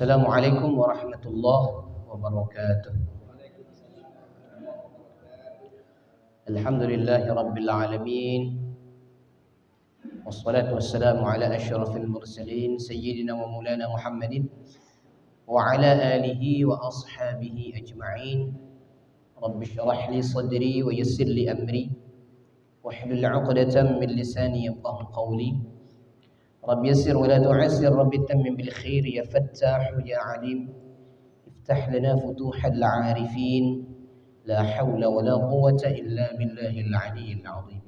Assalamualaikum warahmatullahi wabarakatuh. Alhamdulillahi rabbil alamin. Wassalatu wassalamu ala asyrafil mursalin sayyidina wa maulana Muhammadin wa ala alihi wa ashabihi ajma'in. Rabbi shrah li sadri wa yassir li amri wahlul 'uqdatam min lisani yafqahu qawli. Rabbi yassir wa la tu'assir, Rabbi tammim bil khair, ya fattah ya alim, iftah lana futuhal 'arifin, la hawla wa la quwwata illa billahil 'aliyyil 'azim.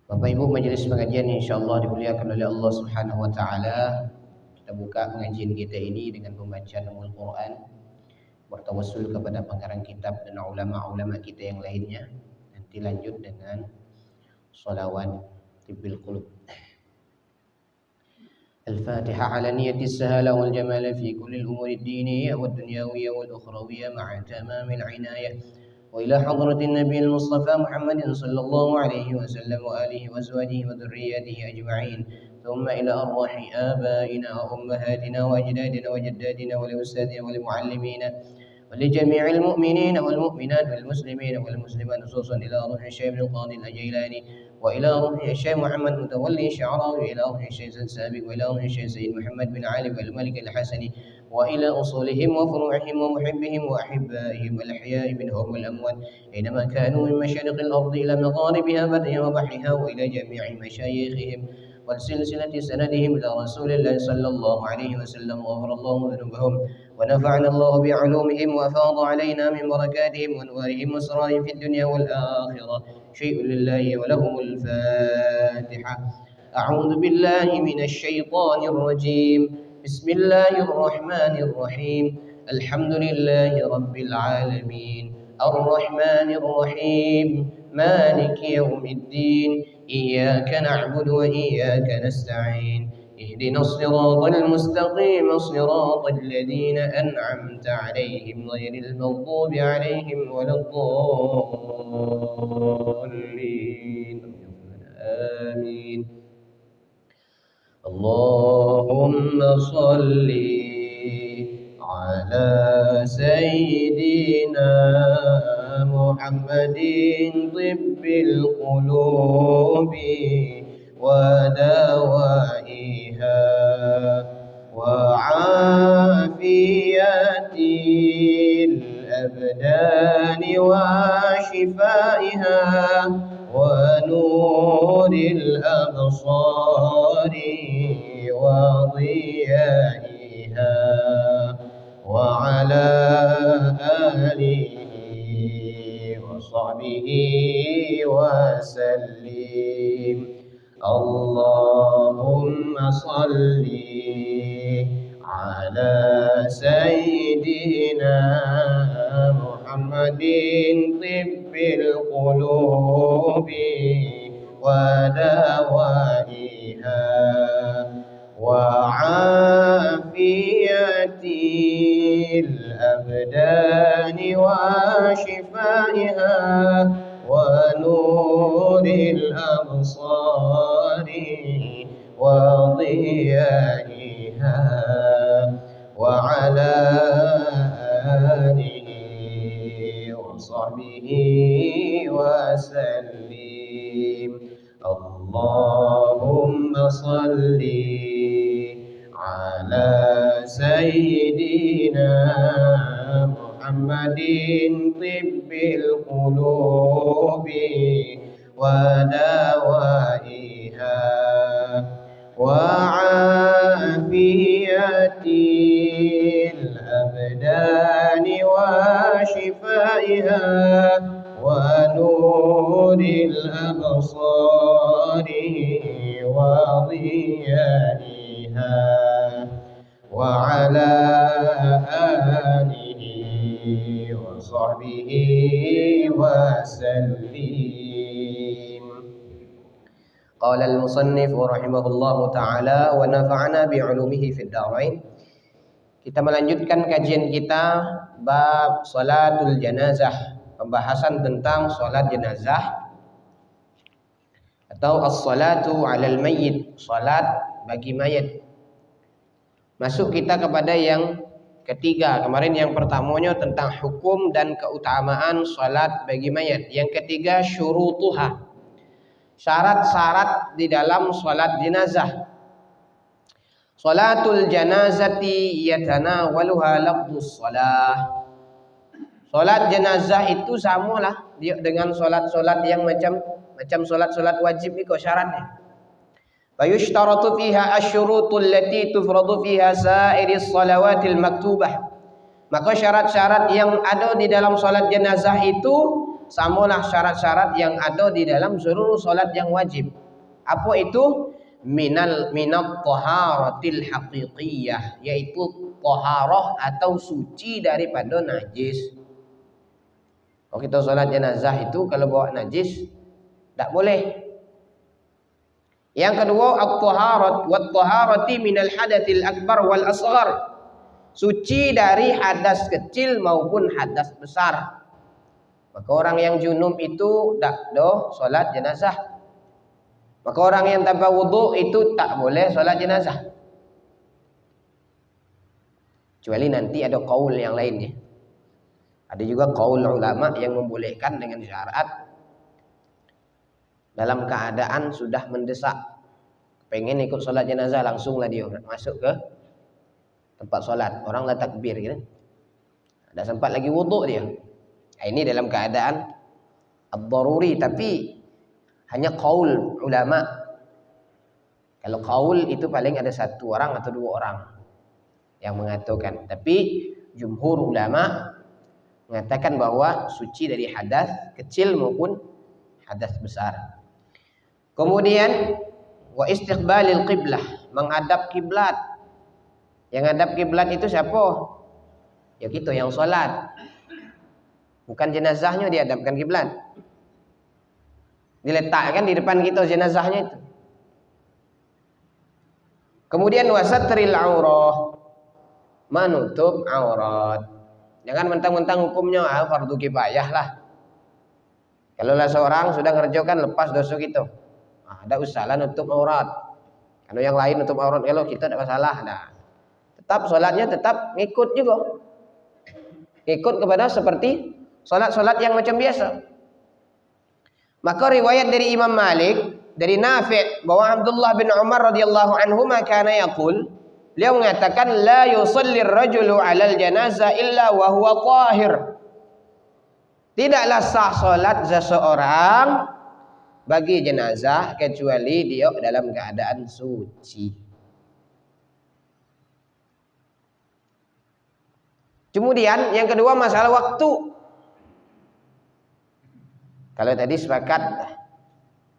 Bapak Ibu majelis pengajian insyaallah dimuliakan oleh Allah Subhanahu wa taala. Kita buka pengajian kita ini dengan pembacaan Al-Qur'an, bertawassul kepada pengarang kitab dan ulama-ulama kita yang lainnya. Nanti lanjut dengan shalawat tibbil qulub. الفاتحة على نية السهالة والجمال في كل الأمور الدينية والدنيوية والأخروية مع تمام العناية، وإلى حضرة النبي المصطفى محمد صلى الله عليه وسلم وآله وأزواجه وذرياته أجمعين، ثم إلى أرواح آبائنا وأمهاتنا وأجدادنا وجداتنا ولأستاذنا ولمعلمينا ولجميع المؤمنين والمؤمنات والمسلمين والمسلمات، خصوصا إلى روح الشيخ ابن القاضي الجيلاني، وإلى روح الشيخ محمد متولي الشعراوي، وإلى روح الشيخ السابق، وإلى روح الشيخ سيد محمد بن علي والملك الحسني، وإلى أصولهم وفروعهم ومحبهم وأحبائهم الأحياء منهم والأموات أينما كانوا من مشارق الأرض إلى مغاربها برها وبحرها، وإلى جميع مشايخهم وسلسلة سندهم إلى رسول الله صلى الله عليه وسلم، وغفر الله ذنوبهم ونفعنا الله بعلومهم وأفاض علينا من بركاتهم وأنوارهم وأسرارهم في الدنيا والآخرة. شيء لله ولهم الفاتحة. أعوذ بالله من الشيطان الرجيم. بسم الله الرحمن الرحيم. الحمد لله رب العالمين الرحمن الرحيم مالك يوم الدين إياك نعبد وإياك نستعين اهدنا الصراط المستقيم صراط الذين أنعمت عليهم غير المغضوب عليهم ولا الضالين آمين. اللهم صل على سيدنا محمد طب القلوب ودوائها وعافية الأبدان وشفائها ونور الأبصار وضيائها وعلى آله وصحبه وسلم. اللهم صل على سيدنا محمد طب القلوب ودوائها وعافية الأبدان وشفائها ونور الأبصار وضيائها وعلى آله وصحبه وسلم. اللهم صل على سيدنا محمد طب القلوب ودوائها وعافية الأبدان وشفائها ونور الأبصار وضيائها وعلى آله وصحبه وسلم. قال المصنف رحمه الله تعالى ونفعنا بعلومه في الدارين. Kita melanjutkan kajian kita bab salatul janazah, pembahasan tentang salat jenazah atau as-salatu 'alal mayyit, salat bagi mayit. Masuk kita kepada yang ketiga. Kemarin yang pertamanya tentang hukum dan keutamaan salat bagi mayat. Yang ketiga syurutuha. Syarat-syarat di dalam salat jenazah. Salatul janazati yatanawaluha lafdhus shalah. Salat jenazah itu samalah dengan salat-salat yang macam salat-salat wajib itu syaratnya. Wa yushtaratu fiha asy-syurutul lati tufradu fiha sa'iris salawatil maktubah. Maka syarat-syarat yang ada di dalam salat jenazah itu samalah syarat-syarat yang ada di dalam seluruh salat yang wajib. Apa itu? Minat taharatil haqiqiyah, yaitu taharah atau suci daripada najis. Kalau kita salat jenazah itu kalau bawa najis tak boleh. Yang kedua at-taharat wat taharati minal hadatsil akbar wal asghar. Suci dari hadas kecil maupun hadas besar. Maka orang yang junub itu tak do salat jenazah. Maka orang yang tanpa wudu itu tak boleh salat jenazah. Kecuali nanti ada qaul yang lainnya. Ada juga qaul ulama yang membolehkan dengan syarat dalam keadaan sudah mendesak, pengen ikut salat jenazah, langsunglah dia masuk ke tempat salat. Orang dah takbir gitu. Ada sempat lagi wudu dia. Ini dalam keadaan ad-daruri, tapi hanya qaul ulama. Kalau qaul itu paling ada satu orang atau dua orang yang mengatakan. Tapi jumhur ulama mengatakan bahwa suci dari hadas kecil maupun hadas besar. Kemudian wa istiqbalil qiblah, menghadap kiblat. Yang hadap kiblat itu siapa? Ya kita yang salat. Bukan jenazahnya dihadapkan kiblat. Diletakkan di depan kita jenazahnya itu. Kemudian wasatril aurah, menutup aurat. Jangan mentang-mentang hukumnya fardu kifayah lah. Kalau lah seorang sudah ngerjakan lepas dosa kita, ada usahlah nutup aurat. Kalau yang lain nutup aurat, kalau kita tidak masalah. Nah, tetap solatnya tetap ngikut juga. Ngikut kepada seperti solat-solat yang macam biasa. Maka riwayat dari Imam Malik dari Nafi' bahwa Abdullah bin Umar radhiyallahu anhuma kana yaqul, beliau mengatakan la yusalli ar-rajulu 'alal janazah illa wa huwa tahir. Tidaklah sah salat seseorang bagi jenazah kecuali dia dalam keadaan suci. Kemudian yang kedua masalah waktu. Kalau tadi sepakat,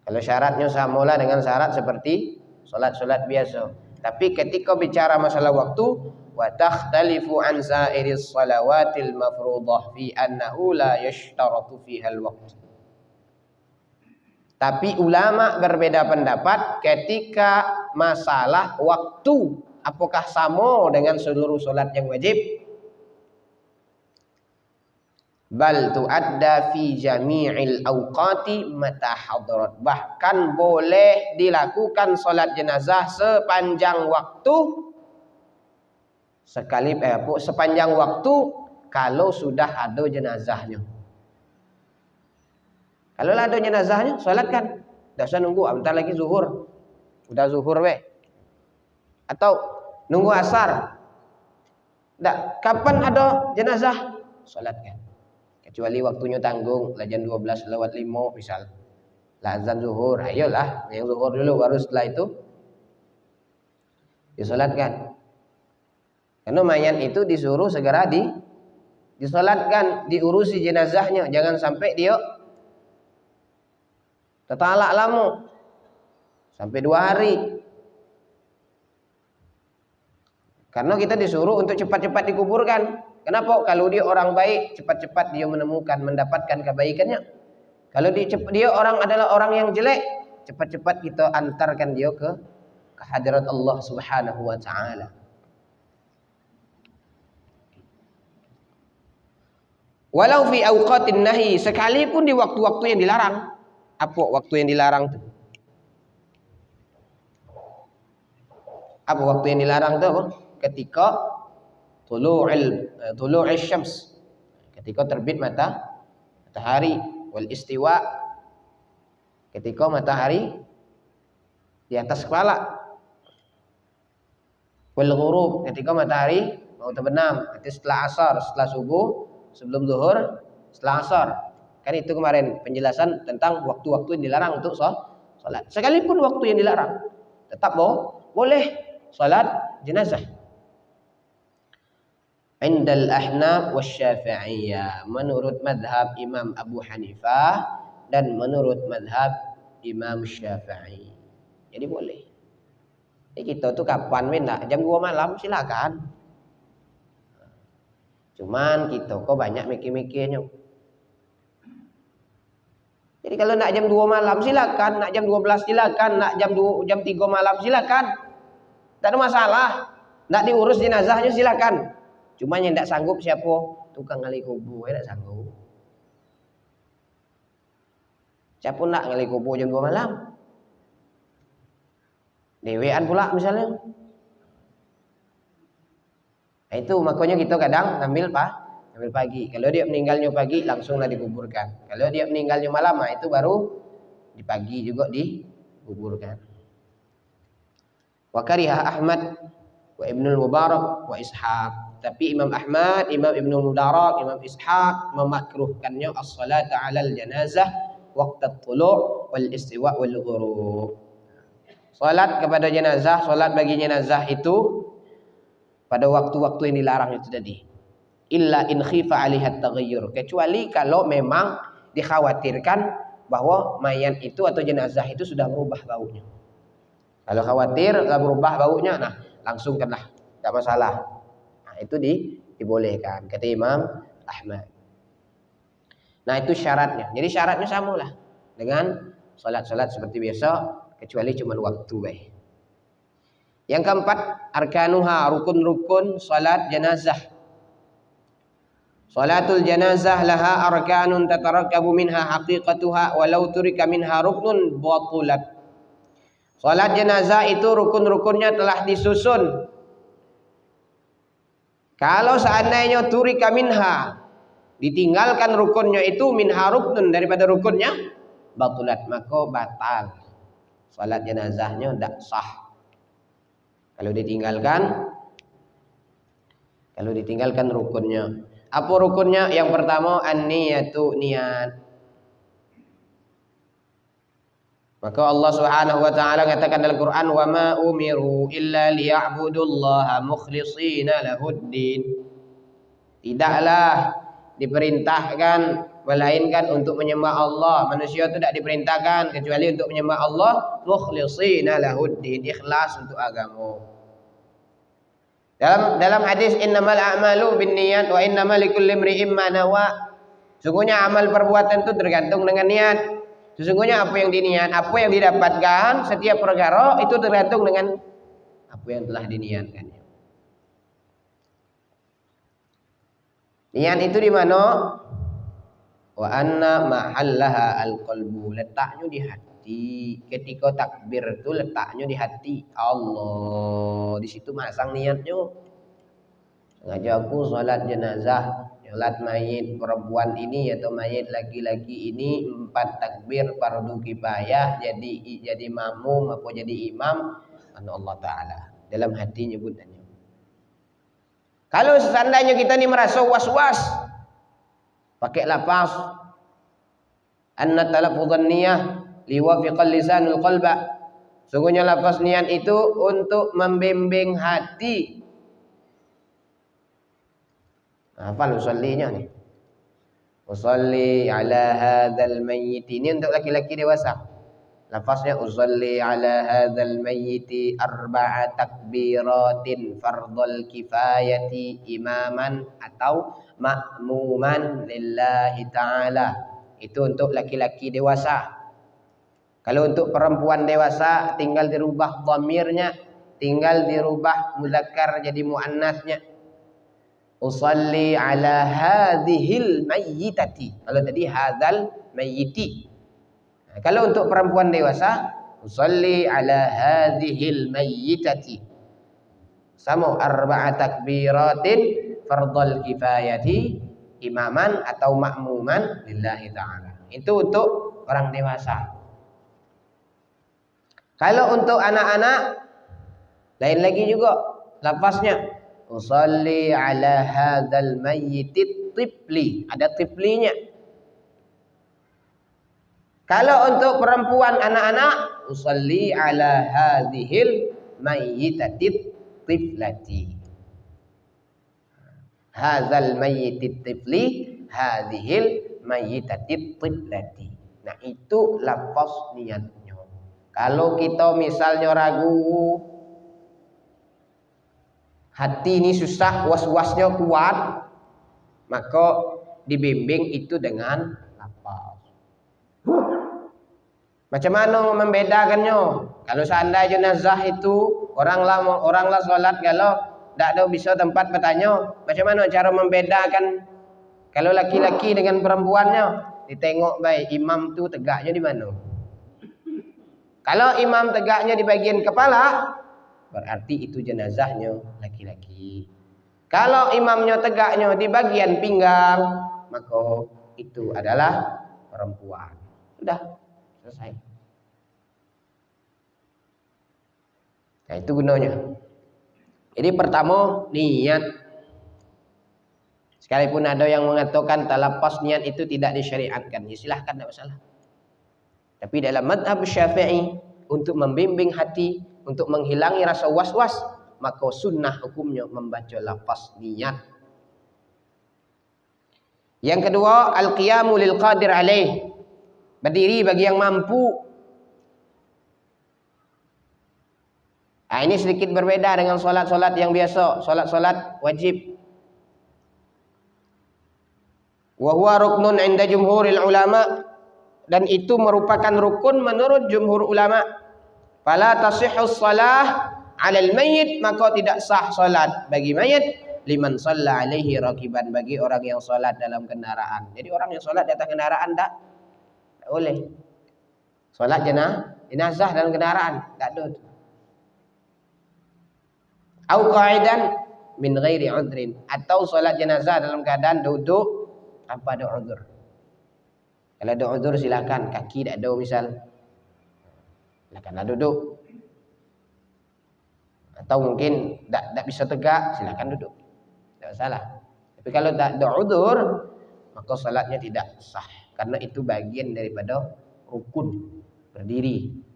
kalau syaratnya samalah dengan syarat seperti solat-solat biasa. Tapi ketika bicara masalah waktu, wa takhtalifu an sa'iris salawatil mafruḍah fi annahu la yashtaratu fiha al-waqt. Tapi ulama berbeda pendapat ketika masalah waktu, apakah sama dengan seluruh solat yang wajib? Bal tu'adda fi jami'il awqati mata hadarat. Bahkan boleh dilakukan salat jenazah sepanjang waktu sepanjang waktu kalau sudah ada jenazahnya. Kalau ada jenazahnya salatkan. Tidak usah nunggu bentar lagi zuhur. Udah zuhur weh. Atau nunggu asar. Tidak, kapan ada jenazah salatkan. Kecuali waktunya tanggung, jam 12:05 misal. Lah azan zuhur, ayolah yang zuhur dulu baru setelah itu disolatkan. Karena mayat itu disuruh segera disolatkan, diurusi jenazahnya, jangan sampai dia tertalak lama sampai 2 hari. Karena kita disuruh untuk cepat-cepat dikuburkan. Kenapa? Kalau dia orang baik, cepat-cepat dia mendapatkan kebaikannya. Kalau dia adalah orang yang jelek, cepat-cepat kita antarkan dia ke hadirat Allah Subhanahu wa taala. Walau fi awqatin nahi, sekalipun di waktu-waktu yang dilarang. Apa waktu yang dilarang itu? Apa waktu yang dilarang itu apa? ketika tulu'il syams, ketika terbit matahari, wal istiwa, ketika matahari di atas kepala, wal ghurub, ketika matahari mau terbenam, nanti setelah asar, setelah subuh, sebelum zuhur, setelah asar. Kan itu kemarin penjelasan tentang waktu-waktu yang dilarang untuk salat. Sekalipun waktu yang dilarang, tetap boleh salat jenazah. Indal Ahnaf wasy-Syafi'iyah, menurut madhab Imam Abu Hanifah dan menurut madhab Imam Syafi'i. Jadi boleh. Jadi kita tuh kapan nak jam 2 malam silakan. Cuman kita kok banyak mikir-mikirnya. Jadi kalau nak jam 2 malam silakan, nak jam 12 silakan, nak jam 3 malam silakan. Tak ada masalah. Nak diurus jenazahnya silakan. Cuma yang tidak sanggup siapa? Tukang gali kubur, tidak sanggup. Siapa nak gali kubur jam 2 malam? Dewean pula misalnya. Nah, itu makanya kita kadang ngambil pagi. Kalau dia meninggalnya pagi langsunglah dikuburkan. Kalau dia meninggalnya malam, itu baru di pagi juga dikuburkan. Wa kariha Ahmad wa Ibnul Mubarak wa Ishaq. Tapi Imam Ahmad, Imam Ibnul Mubarak, Imam Ishaq memakruhkannya as-salatu 'alal janazah waqta at-tulu' wal istiwa' wal ghurub. Salat kepada jenazah, salat bagi jenazah itu pada waktu-waktu yang dilarang itu tadi. Illa in khifa 'alaiha at-taghayyur, kecuali kalau memang dikhawatirkan bahwa mayat itu atau jenazah itu sudah berubah baunya. Kalau khawatir enggak berubah baunya, nah langsungkanlah, enggak masalah. Nah, itu dibolehkan kata Imam Ahmad. Nah, itu syaratnya. Jadi syaratnya samalah dengan salat-salat seperti biasa, kecuali cuma waktu baik. Yang keempat, arkanuha, rukun-rukun salat jenazah. Salatul janazah laha arkanun tatarakabu minha haqiqatuha walau turika minha ruknun batulat. Salat jenazah itu rukun-rukunnya telah disusun. Kalau seandainya turika minha, ditinggalkan rukunnya itu minha ruknun, daripada rukunnya batulat, maka batal. Salat jenazahnya tidak sah. Kalau ditinggalkan rukunnya. Apa rukunnya? Yang pertama an-niyatu, niat. Maka Allah Subhanahu wa taala katakan dalam Quran, "Wa ma umiru illa liya'budullaha mukhlishina lahuddin." Tidaklah diperintahkan melainkan untuk menyembah Allah. Manusia itu tidak diperintahkan kecuali untuk menyembah Allah mukhlishina lahuddin, ikhlas untuk agama. Dalam hadis innamal a'malu binniyat wa innamal likulli imri'in ma nawa. Sesungguhnya amal perbuatan itu tergantung dengan niat. Sesungguhnya apa yang diniat, apa yang didapatkan, setiap perkara itu tergantung dengan apa yang telah diniatkannya. Niat itu di mana? Wa anna mahallaha al-qalbu, letaknya di hati. Ketika takbir itu letaknya di hati Allah. Di situ masang niatnya. Sengaja aku salat jenazah, salat mayit perempuan ini atau mayit laki-laki ini 4 takbir fardu kifayah, jadi makmum apa jadi imam karena Allah taala. Dalam hati nyebutannya. Kalau seandainya kita ni merasa was-was, pakai lafaz anna talaffuzan niyah liwafiqal lisanul qalba. Sungguhnya lafaz niat itu untuk membimbing hati. Hafal usallinya nih. Usalli ala hadzal mayyit, ini untuk laki-laki dewasa. Lafaznya usalli ala hadzal mayyit arba'a takbiratin fardhal kifayati imaman atau ma'muman lillahi ta'ala. Itu untuk laki-laki dewasa. Kalau untuk perempuan dewasa tinggal dirubah dhamirnya, tinggal dirubah muzakkar jadi muannasnya. Usalli ala hadhil mayyitati. Kalau tadi hadzal mayyiti. Nah, kalau untuk perempuan dewasa usalli ala hadhil mayyitati. Sama arba'a takbiratin fardhal kifayati imaman atau makmuman lillahi ta'ala. Itu untuk orang dewasa. Kalau untuk anak-anak lain lagi juga lafaznya. Usalli ala hadzal mayyitit tifli. Ada tiflinya. Kalau untuk perempuan anak-anak, usalli ala hadzihil mayyitatit tiflati. Hadzal mayyitit tifli, hadzihil mayyitatit tiflati. Nah, itu lafaz niatnya. Kalau kita misalnya ragu, hati ini susah, was-wasnya kuat, maka dibimbing itu dengan lafaz. Macam mana membedakannya? Kalau seandainya jenazah itu oranglah sholat, kalau tidak ada bisa tempat bertanya, macam mana cara membedakan kalau laki-laki dengan perempuannya? Ditengok baik imam tu tegaknya di mana. Kalau imam tegaknya di bagian kepala, berarti itu jenazahnya laki-laki. Kalau imamnya tegaknya di bagian pinggang, maka itu adalah perempuan. Sudah selesai. Nah, itu gunanya. Jadi pertama niat. Sekalipun ada yang mengatakan talaffuz niat itu tidak disyariatkan, ya silahkan, tidak masalah. Tapi dalam mazhab Syafi'i, untuk membimbing hati, untuk menghilangi rasa was-was, maka sunnah hukumnya membaca lafaz niat. Yang kedua, al-qiyamu lil qadir alaih. Berdiri bagi yang mampu. Nah, ini sedikit berbeda dengan solat-solat yang biasa, solat-solat wajib. Wa huwa ruknun 'inda jumhuril ulama, dan itu merupakan rukun menurut jumhur ulama. Fala tasihhus shalah 'alal mayyit, maka tidak sah salat bagi mayit liman shalla alaihi rakiban, bagi orang yang salat dalam kendaraan. Jadi orang yang salat di atas kendaraan tak boleh. Salat jenazah dalam kendaraan tak ada. Au qa'idan min ghairi udhrin, atau salat jenazah dalam keadaan duduk tanpa ada uzur. Kalau ada uzur silakan, kaki tak ada misal, silakanlah duduk. Atau mungkin tak bisa tegak, silakan duduk, tidak salah. Tapi kalau tak ada uzur, maka salatnya tidak sah, karena itu bagian daripada rukun berdiri.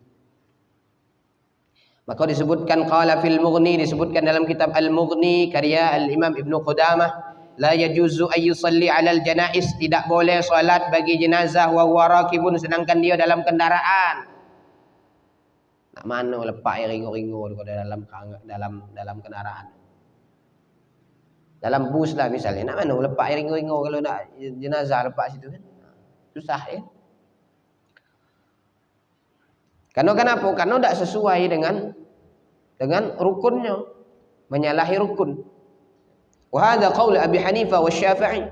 Maka disebutkan qala fil Mughni, disebutkan dalam kitab Al-Mughni karya Al-Imam Ibnu Qudamah, la yajuzu ay yusalli 'alal janaiz, tidak boleh salat bagi jenazah wa huwa rakibun, sedangkan dia dalam kendaraan. Nak mana lepak ringo-ringo dalam kendaraan. Dalam bus lah misalnya, nak mana lepak ringo-ringo kalau nak jenazah lepak situ kan. Susah ya. Karena kenapa? Karena tidak sesuai dengan rukunnya, menyalahi rukun. Wa hadza qaul Abi Hanifah wa Syafi'i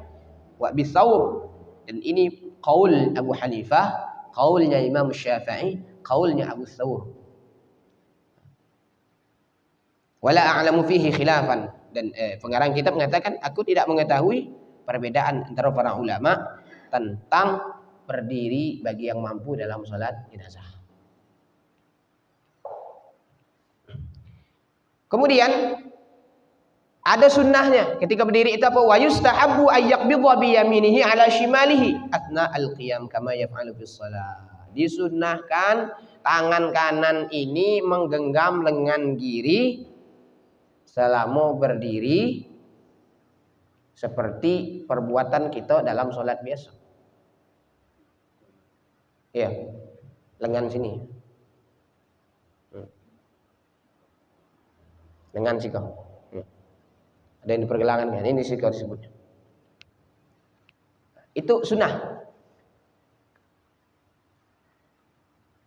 wa Abi Thawr, dan ini qaul Abu Hanifah, qaulnya Imam Syafi'i, qaulnya Abu Thawr. Wala a'lamu fihi khilafan, dan pengarang kitab mengatakan aku tidak mengetahui perbedaan antara para ulama tentang berdiri bagi yang mampu dalam salat jenazah. Kemudian ada sunnahnya ketika berdiri itu apa? Wa yustahabbu ay yaqbidha bi yaminihi ala shimalihi atna al-qiyam kama yaf'alu fis shalah. Disunnahkan tangan kanan ini menggenggam lengan kiri selama berdiri seperti perbuatan kita dalam salat biasa. Ya, lengan sini. Lengan sikau. Ada yang dipergelangan kan? Ini sikau disebutnya. Itu sunnah.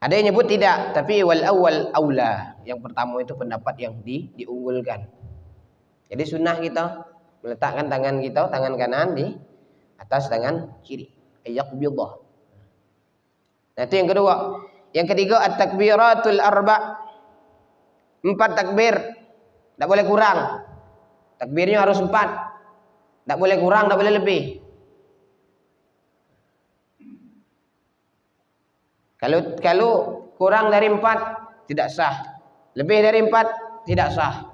Ada yang nyebut tidak, tapi wal awwal aula. Yang pertama itu pendapat yang diunggulkan. Jadi sunnah kita meletakkan tangan kita, tangan kanan di atas tangan kiri. Yaqbidhah. Nah, itu yang kedua. Yang ketiga at-takbiratul arba'. 4 takbir. Tidak boleh kurang. Takbirnya harus 4. Tidak boleh kurang, tidak boleh lebih. Kalau kurang dari 4 tidak sah. Lebih dari 4 tidak sah.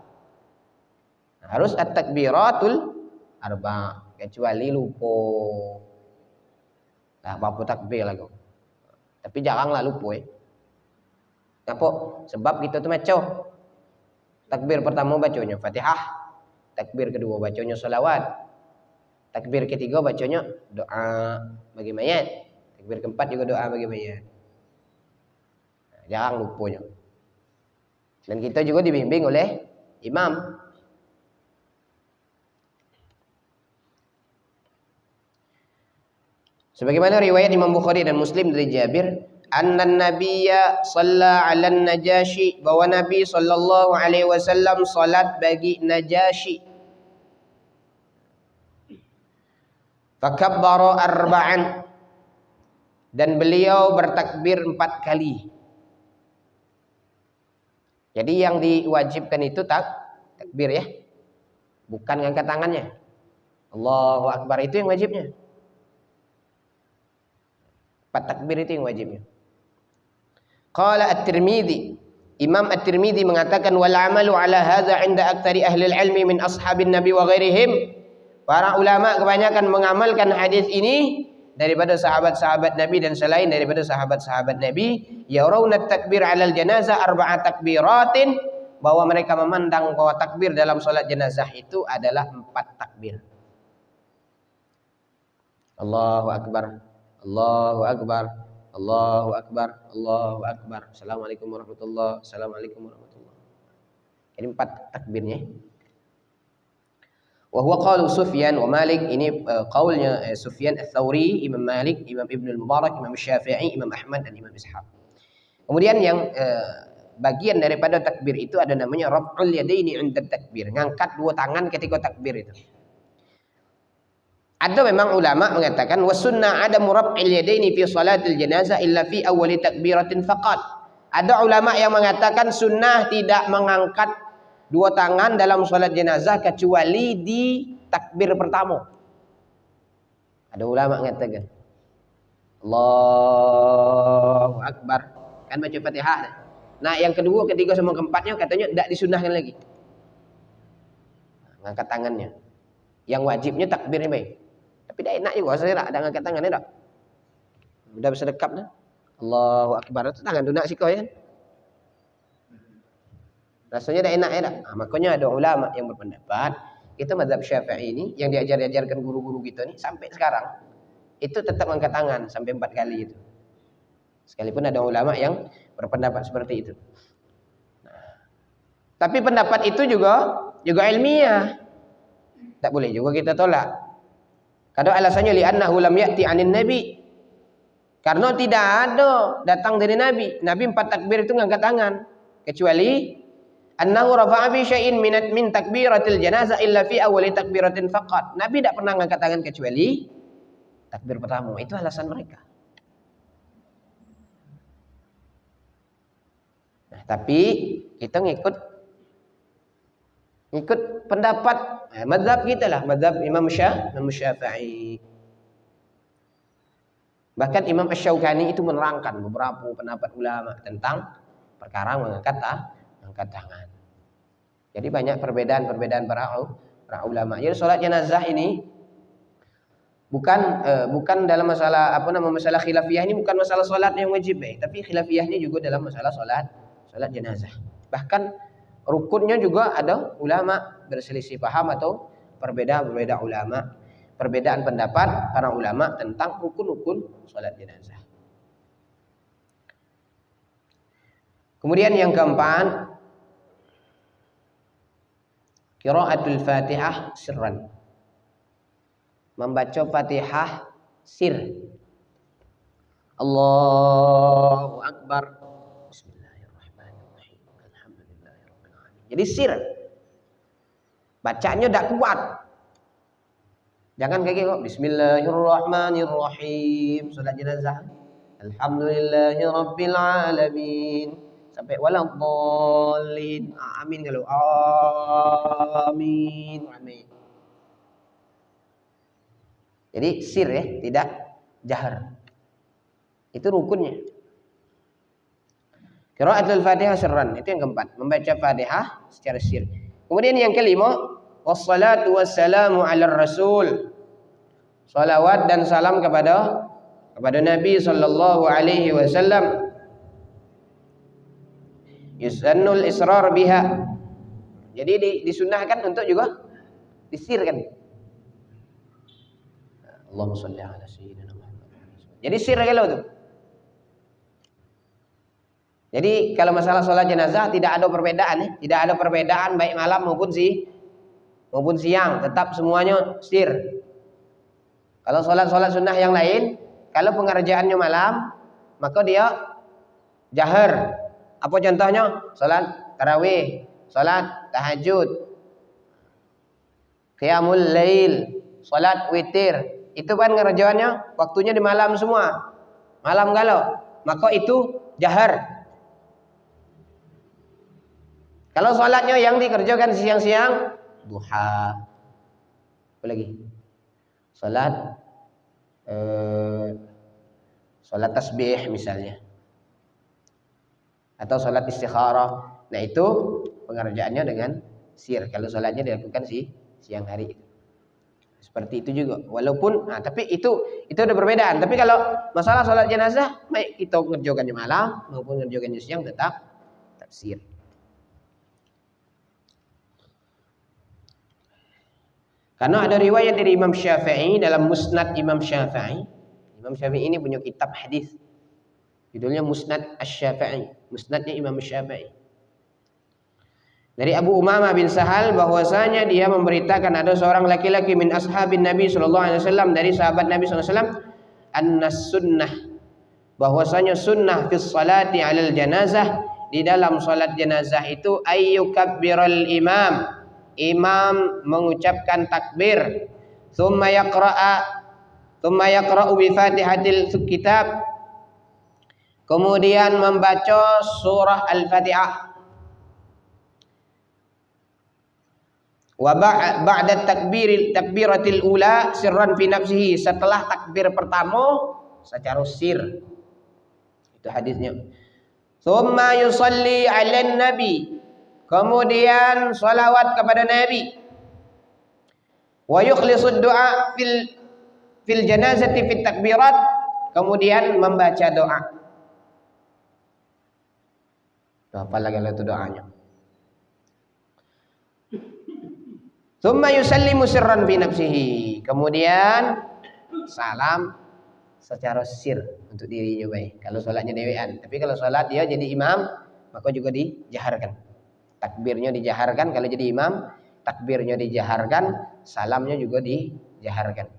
Harus at-takbiratul arba, kecuali lupa. Nah, apa takbir lah kau. Tapi jaranglah lupa. Kenapa? Sebab kita tu macam takbir pertama bacanya Fatihah, takbir kedua bacanya salawat, takbir ketiga bacanya doa bagi mayat, takbir keempat juga doa bagi mayat. Nah, jarang lupanya. Dan kita juga dibimbing oleh imam. Sebagaimana riwayat Imam Bukhari dan Muslim dari Jabir, anna nabiyya shalla 'alan Najashi, bahwa Nabi sallallahu alaihi wasallam salat bagi Najashi. Fakabbara arba'an, dan beliau bertakbir 4 kali. Jadi yang diwajibkan itu takbir ya. Bukan ngangkat tangannya. Allahu Akbar itu yang wajibnya. 4 takbir itu yang wajibnya. Qala At-Tirmidzi, Imam At-Tirmidzi mengatakan wal amalu ala hadza 'inda aktsari ahli al-ilmi min ashabin nabi wa ghairihim. Para ulama kebanyakan mengamalkan hadis ini daripada sahabat-sahabat Nabi dan selain daripada sahabat-sahabat Nabi, yarawna at-takbir 'ala al-janazah 4 takbiratin, bahwa mereka memandang bahwa takbir dalam salat jenazah itu adalah 4 takbir. Allahu Akbar, Allahu Akbar, Allahu Akbar, Allahu Akbar. Assalamualaikum warahmatullahi wabarakatuh. Assalamualaikum warahmatullahi wabarakatuh. Ini 4 takbirnya. Wa huwa qaulu Sufyan wa Malik, ini qaulnya Sufyan Ats-Tsauri, Imam Malik, Imam Ibnu Al-Mubarak, Imam Syafi'i, Imam Ahmad dan Imam Ishaq. Kemudian yang bagian daripada takbir itu ada namanya raf'ul yadaini 'inda takbir, ngangkat 2 tangan ketika takbir itu. Ada memang ulama mengatakan wasunnah ada raf'il yadaini fi salatil janazah illa fi awwali takbiratin faqat. Ada ulama yang mengatakan sunnah tidak mengangkat 2 tangan dalam salat jenazah kecuali di takbir pertama. Ada ulama mengatakan Allahu Akbar, kan baca Fatihah. Nah, yang kedua, ketiga sama keempatnya katanya tidak disunnahkan lagi. Ngangkat tangannya. Yang wajibnya takbirnya baik. Tapi dah enak juga saya tak ada ngangkat tangannya tak. Sudah bersedekap dah. Allahu Akbar itu tangan tu nak sikau ya kan. Rasanya dah enak ya tak. Makanya ada ulama yang berpendapat kita mazhab Syafi'i ini yang diajarkan guru-guru kita ni sampai sekarang itu tetap angkat tangan sampai 4 kali itu. Sekalipun ada ulama yang berpendapat seperti itu. Nah, tapi pendapat itu juga ilmiah. Tak boleh juga kita tolak. Kadang alasannya li'annahu lam ya'ti 'anin nabi. Karena tidak ada datang dari Nabi. Nabi 4 takbir itu ngangkat tangan. Kecuali annahu rafa'a bi syai'in min takbiratil janazah illa fi awwali takbiratin faqat. Nabi tidak pernah ngangkat tangan kecuali takbir pertama. Itu alasan mereka. Nah, tapi kita ngikut pendapat mazhab kita lah, mazhab Imam Syafi'i. Bahkan Imam Asy-Syaukani itu menerangkan beberapa pendapat ulama tentang perkara mengangkat tangan. Jadi banyak perbedaan para ulama. Jadi salat jenazah ini bukan dalam masalah masalah khilafiyah ini bukan masalah salat yang wajib, tapi khilafiyahnya juga dalam masalah salat jenazah. Bahkan rukunnya juga ada ulama berselisih paham atau berbeda ulama, perbedaan pendapat para ulama tentang rukun-rukun salat jenazah. Kemudian yang keempat, qiraatul Fatihah sirran. Membaca Fatihah sir. Allahu Akbar. Bismillahirrahmanirrahim. Alhamdulillahirabbil alamin. Jadi sir. Bacanya tak kuat. Jangan kayak kok Bismillahirrahmanirrahim salat jenazah. Alhamdulillahirabbil alamin. sampai waladhdallin. Amin kalau amin. Amin. Jadi sir ya, tidak jahar. Itu rukunnya. Qiraatul Fatihah sirran, itu yang keempat, membaca Fatihah secara sir. Kemudian yang kelima, wassalatu wassalamu 'alar rasul. Salawat dan salam kepada Nabi sallallahu alaihi wasallam. Yusannul israr biha. Jadi disunahkan untuk juga disirkan. Allahumma shalli ala sayyidina Muhammad. Jadi sir kalau tuh. Jadi kalau masalah sholat jenazah tidak ada perbedaan ya. Tidak ada perbedaan baik malam maupun siang, tetap semuanya sir. Kalau sholat sunnah yang lain, kalau pengerjaannya malam, maka dia jahar. Apa contohnya? Sholat tarawih, sholat tahajud, qiyamul lail, sholat witir. Itu kan pengerjaannya waktunya di malam semua. Malam galau, maka itu jahar. Kalau sholatnya yang dikerjakan siang-siang, duha. Apa lagi? Sholat tasbih misalnya, atau sholat istikharah. Nah itu pengerjaannya dengan sir. Kalau sholatnya dilakukan siang hari. Seperti itu juga. Walaupun, tapi itu ada perbedaan. Tapi kalau masalah sholat jenazah, baik kita ngerjakannya malam maupun ngerjakannya siang tetap sir. Karena ada riwayat dari Imam Syafi'i dalam Musnad Imam Syafi'i. Imam Syafi'i ini punya kitab hadis. Judulnya Musnad Asy-Syafi'i. Musnadnya Imam Syafi'i. Dari Abu Umamah bin Sahal bahwasanya dia memberitakan ada seorang laki-laki min ashabin Nabi sallallahu alaihi wasallam, dari sahabat Nabi sallallahu alaihi wasallam, annas sunnah, bahwasanya sunnah fis salati 'alal janazah, di dalam salat jenazah itu ayyukabbiral imam mengucapkan takbir, thumma yaqra'u bi Fatihatil kitab, kemudian membaca surah Al-Fatihah, wa ba'da takbiratil ula sirran fi nafsihi, setelah takbir pertama secara sir. Itu hadisnya. Thumma yusalli 'alan nabi, kemudian salawat kepada Nabi. Wa yukhlisud du'a fil janazati fit takbirat, kemudian membaca doa. Apa lagi itu doanya? Tsumma yusallimu sirran fi nafsihi, kemudian salam secara sir untuk dirinya baik. Kalau salatnya dewean, tapi kalau salat dia jadi imam, maka juga dijaharkan. Takbirnya dijaharkan kalau jadi imam, takbirnya dijaharkan, salamnya juga dijaharkan.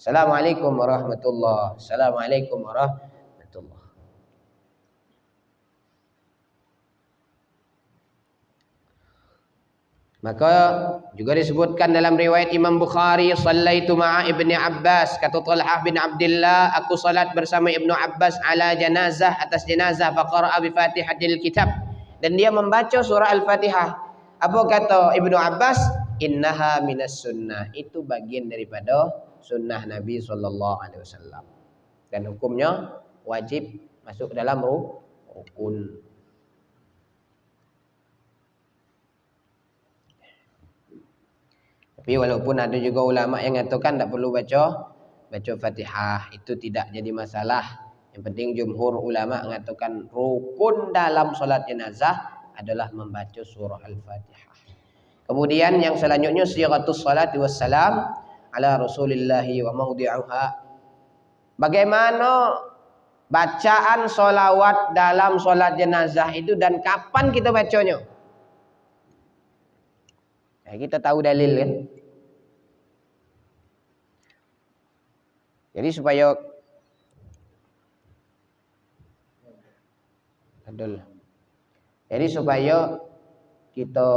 Assalamualaikum warahmatullahi wabarakatuh. Assalamualaikum warahmatullahi wabarakatuh. Maka juga disebutkan dalam riwayat Imam Bukhari, sallaitu ma'a Ibni Abbas, kata Talhah bin Abdullah, aku salat bersama Ibnu Abbas ala janazah, atas jenazah, faqara'a bi Fatihatil kitab, dan dia membaca surah Al-Fatihah. Apa kata Ibnu Abbas? Innaha minas sunnah, itu bagian daripada sunnah Nabi SAW. Dan hukumnya wajib masuk dalam rukun. Tapi walaupun ada juga ulama yang mengatakan tidak perlu baca Fatihah, itu tidak jadi masalah. Yang penting jumhur ulama mengatakan rukun dalam salat jenazah adalah membaca surah Al-Fatihah. Kemudian yang selanjutnya sighatus salati wassalam ala Rasulillahi wa mawdi'uha. Bagaimana bacaan solawat dalam salat jenazah itu dan kapan kita bacanya? Nah, kita tahu dalil kan? Jadi supaya kita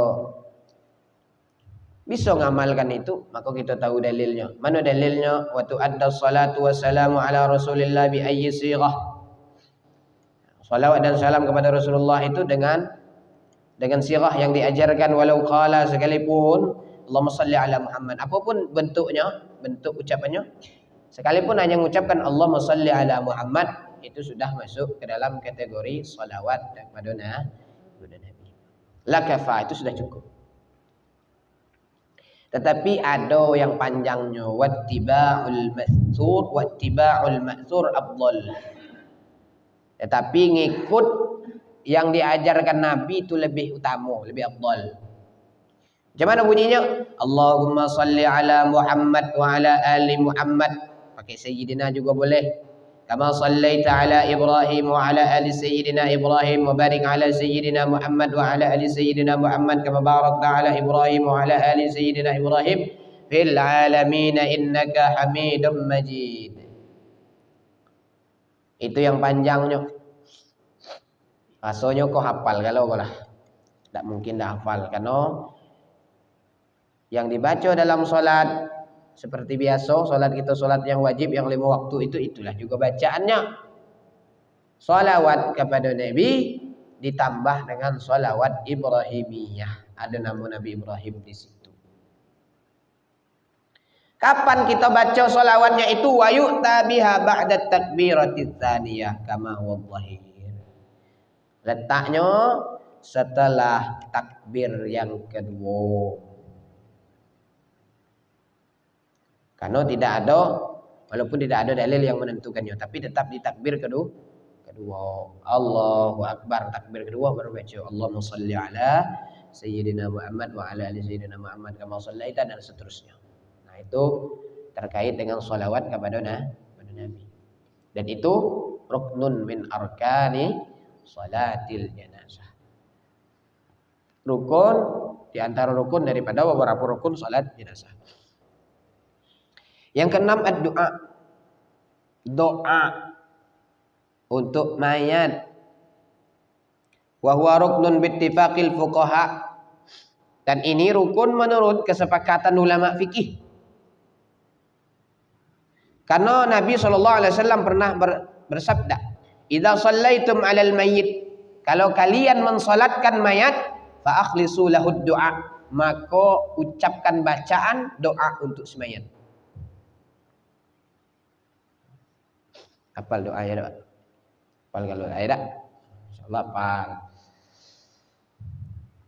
bisa ngamalkan itu, maka kita tahu dalilnya. Mana dalilnya? Wa tu'adda salatu wassalamu ala Rasulillah bi ayyi sighah. Salawat dan salam kepada Rasulullah itu dengan sirah yang diajarkan, walau qala sekalipun Allahumma salli ala Muhammad, apapun bentuknya, bentuk ucapannya, sekalipun hanya mengucapkan Allahumma salli ala Muhammad, itu sudah masuk ke dalam kategori salawat kepada Nabi. La kafa, itu sudah cukup. Tetapi ada yang panjangnya, wattiba'ul ma'thur afdal. Tetapi ngikut yang diajarkan Nabi itu lebih utama, lebih afdal. Macam mana bunyinya? Allahumma salli ala Muhammad wa ala ali Muhammad. Pakai Sayyidina juga boleh. Kama sallaita ala Ibrahim wa ala ali Sayyidina Ibrahim wa barik ala Sayyidina Muhammad wa ala ali Sayyidina Muhammad kama barakta ala Ibrahim wa ala ali Sayyidina Ibrahim fil alamin innaka Hamidum Majid. Itu yang panjangnya. Rasanya kau hafal kalau kau lah. Tak mungkin dah hafal karena yang dibaca dalam solat seperti biasa, solat kita solat yang wajib yang 5 waktu itulah juga bacaannya. Salawat kepada Nabi ditambah dengan salawat Ibrahimiyah. Ada nama Nabi Ibrahim di situ. Kapan kita baca salawatnya itu? Wa yu'ta biha ba'da takbiratit tsaniyah kama huwa dhahir. Letaknya setelah takbir yang kedua. Karena tidak ada, walaupun tidak ada dalil yang menentukannya, tapi tetap di takbir kedua. Allahu Akbar, takbir kedua baru baca Allahumma salli ala Sayyidina Muhammad wa ala ali Sayyidina Muhammad kama sallaita dan seterusnya. Nah, itu terkait dengan salawat kepada Nabi. Dan itu ruknun min arkani salatil janazah. Rukun di antara rukun daripada beberapa rukun salat jenazah. Yang keenam ad-doa. Doa untuk mayat. Wa huwa ruknun bittifaqil fuqaha. Dan ini rukun menurut kesepakatan ulama fikih. Karena Nabi SAW pernah bersabda, "Idza shallaitum 'alal mayyit." Kalau kalian mensalatkan mayat, fa akhlisu lahud du'a. Maka ucapkan bacaan doa untuk si mayat. Hafal doa ya, Dok? Hafal kalau ada? Insyaallah hafal.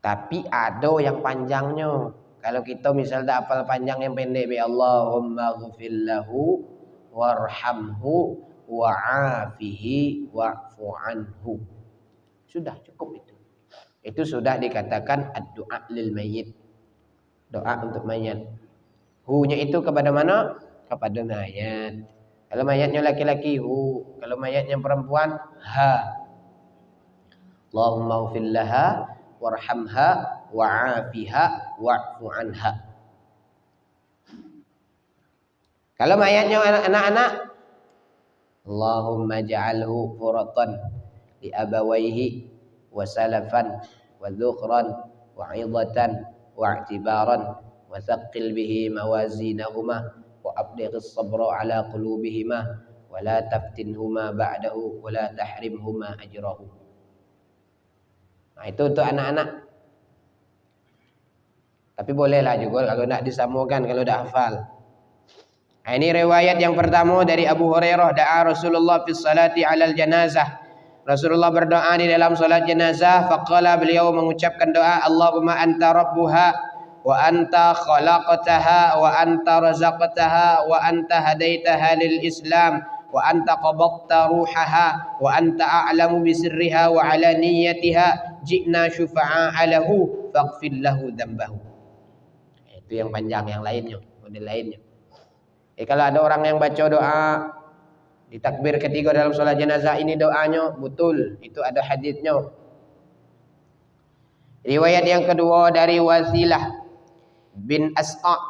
Tapi ada yang panjangnya. Kalau kita misal tak hafal panjang, yang pendek bi Allahumma ghfir lahu warhamhu wa'afihi wa'fu anhu. Sudah cukup itu. Itu sudah dikatakan ad-du'a lil mayyit. Doa untuk mayat. Hu-nya itu kepada mana? Kepada mayat. Kalau mayatnya laki-laki, hu. Kalau mayatnya perempuan, ha. Allahumma ghfir laha warhamha wa'afiha wa'fu anha. Kalau mayatnya anak-anak, Allahumma ja'alhu furatan li abawaihi wa salafan wa dhukhran wa 'idatan wa i'tibaran wa thaqqil bihi mawazinahuma wa abdighis sabra ala qulubihima wa la taftinhuma ba'dahu wa la tahrimhuma ajrahu. Nah, itu untuk anak-anak. Tapi bolehlah juga kalau tidak disamakan, kalau tidak hafal. Nah, ini riwayat yang pertama dari Abu Hurairah, da'a Rasulullah fi salati 'alal janazah. Rasulullah berdoa di dalam salat jenazah, faqala, beliau mengucapkan doa, Allahumma anta rabbuha wa anta khalaqtaha wa anta razaqtaha wa anta hadaitaha lil Islam wa anta qabadta ruhaha wa anta a'lamu bi sirriha wa alaniyatiha ji'na syufa'a lahu faghfir lahu dhanbahu. Itu yang panjang, yang lainnya, model lainnya. Kalau ada orang yang baca doa di takbir ketiga dalam salat jenazah, ini doanya betul, itu ada hadisnya. Riwayat yang kedua dari Wasilah bin Asqa.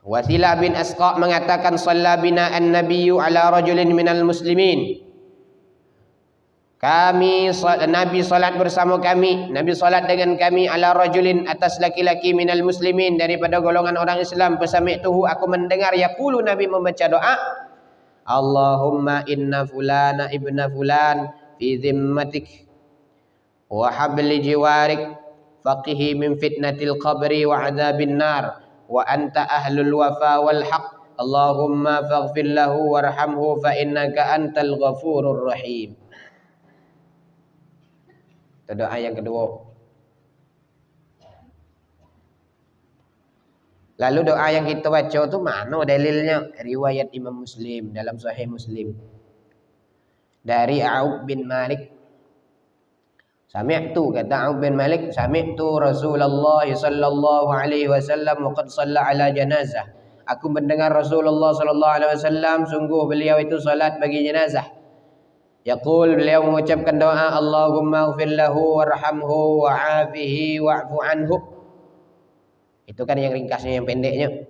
Wasilah bin Asqa mengatakan, shalla bina an-nabiyyu ala rajulin minal muslimin. Nabi salat bersama kami, Nabi salat dengan kami ala rajulin, atas laki-laki minal muslimin, daripada golongan orang Islam. Fasami'tuhu, aku mendengar, yaqulu, Nabi membaca doa, Allahumma inna fulana ibna fulan fi dhimmatik wa habli jiwarik faqihi min fitnatil qabri wa adzabin nar wa anta ahlul wafa wal haq Allahumma faghfir lahu warhamhu fa innaka antal ghafurur rahim. Itu doa yang kedua. Lalu doa yang kita baca itu mana dalilnya? Riwayat Imam Muslim dalam Sahih Muslim. Dari Auf bin Malik. Sami'tu, kata Auf bin Malik, sami'tu Rasulullah sallallahu alaihi wasallam wa qad shalla ala janazah. Aku mendengar Rasulullah sallallahu alaihi wasallam, sungguh beliau itu salat bagi jenazah. Yaqul, beliau mengucapkan doa, Allahumma ighfir lahu warhamhu wa'afihi wa'fu anhu. Itu kan yang ringkasnya, yang pendeknya.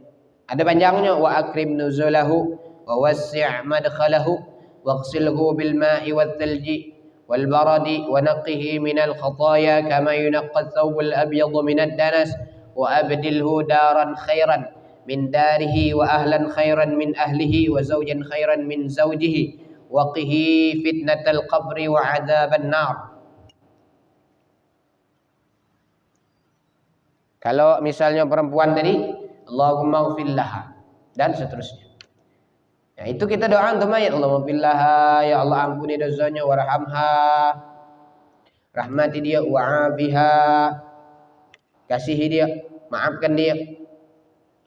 Ada panjangnya, wa akrim nuzulahu wa wassi' madkhalahu waghsilhu bil ma'i wal thalji wal baradi wa naqqihi minal khataaya kama yunqqa ath-thawbul abyad minad danas wa abdilhu daran khairan min darihi wa ahlan khairan min ahlihi wa zawjan khairan min zawjihi wa qihi fitnatal qabri wa adzaban nar. Kalau misalnya perempuan tadi, Allahumma ighfir laha dan seterusnya. Ya, itu kita doa untuk mayat, Allahumma ighfir laha, ya Allah ampuni dosanya, warhamha, rahmati dia, wa'afiha, kasihi dia, maafkan dia,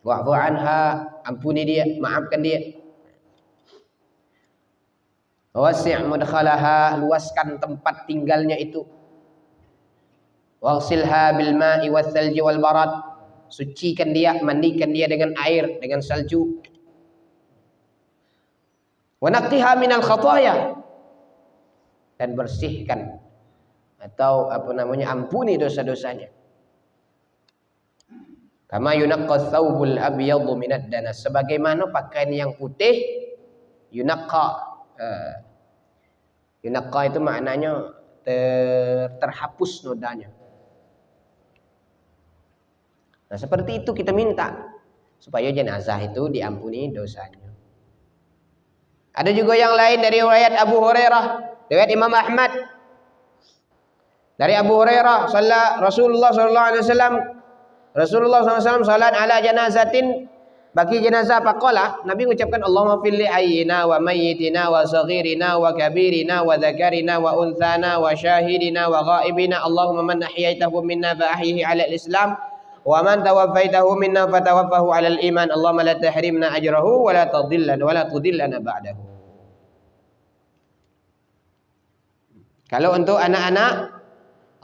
wa'fu anha, ampuni dia, maafkan dia. Wasi' mudkhalaha, luaskan tempat tinggalnya itu. Waghsilha bil ma'i wath thalji wal barad, sucikan dia, mandikan dia dengan air, dengan salju. Wa naqqiha minal khataaya, dan bersihkan atau ampuni dosa-dosanya. Kama yunqqa thawbul abyad minad danas, sebagaimana pakaian yang putih yunqqa. Yunqqa itu maknanya terhapus nodanya. Nah, seperti itu kita minta supaya jenazah itu diampuni dosanya. Ada juga yang lain dari riwayat Abu Hurairah, riwayat Imam Ahmad. Dari Abu Hurairah, Rasulullah sallallahu alaihi wasallam salat ala janazatin, bagi jenazah faqala, Nabi mengucapkan Allahumma fil li hayyina wa mayyitina wa saghirina wa kabirina wa dzakarina wa unthana wa syahidina wa ghaibina Allahumma man ahyaitahu minna fa ahyihi ala al-islam wa man tawaffaitahu minna fatawaffahu 'alal iman Allahumma la tahrimna ajrahu wa la tudillana ba'dahu. Kalau untuk anak-anak,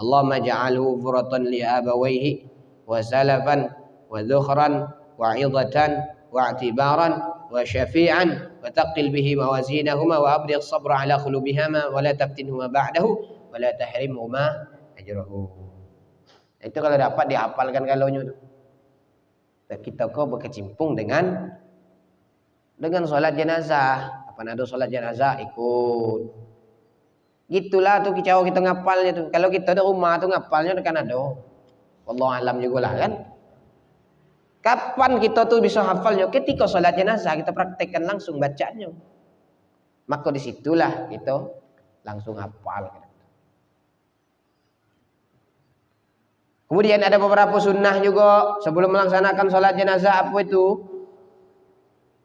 Allahumma ja'alhu furatan li abawayhi wa salafan wa dhukhran wa 'idatan wa i'tibaran wa syafi'an wa taqil bihi mawazinahuma wa abligh sabra 'ala khulubihima wa la taftinhuma ba'dahu wa la tahrimhuma ajrahu. Itu kalau dapat dihafalkan kalaunya itu. Dan kita kau berkecimpung dengan sholat jenazah. Apa ada sholat jenazah ikut. Gitulah tuh kicau kita ngapalnya tuh. Kalau kita ada rumah tuh ngapalnya kan ada. Wallahu alam juga lah kan. Kapan kita tuh bisa hafalnya? Ketika sholat jenazah kita praktekkan langsung bacanya. Maka disitulah kita langsung hafal. Kemudian ada beberapa sunnah juga sebelum melaksanakan sholat jenazah. Apa itu?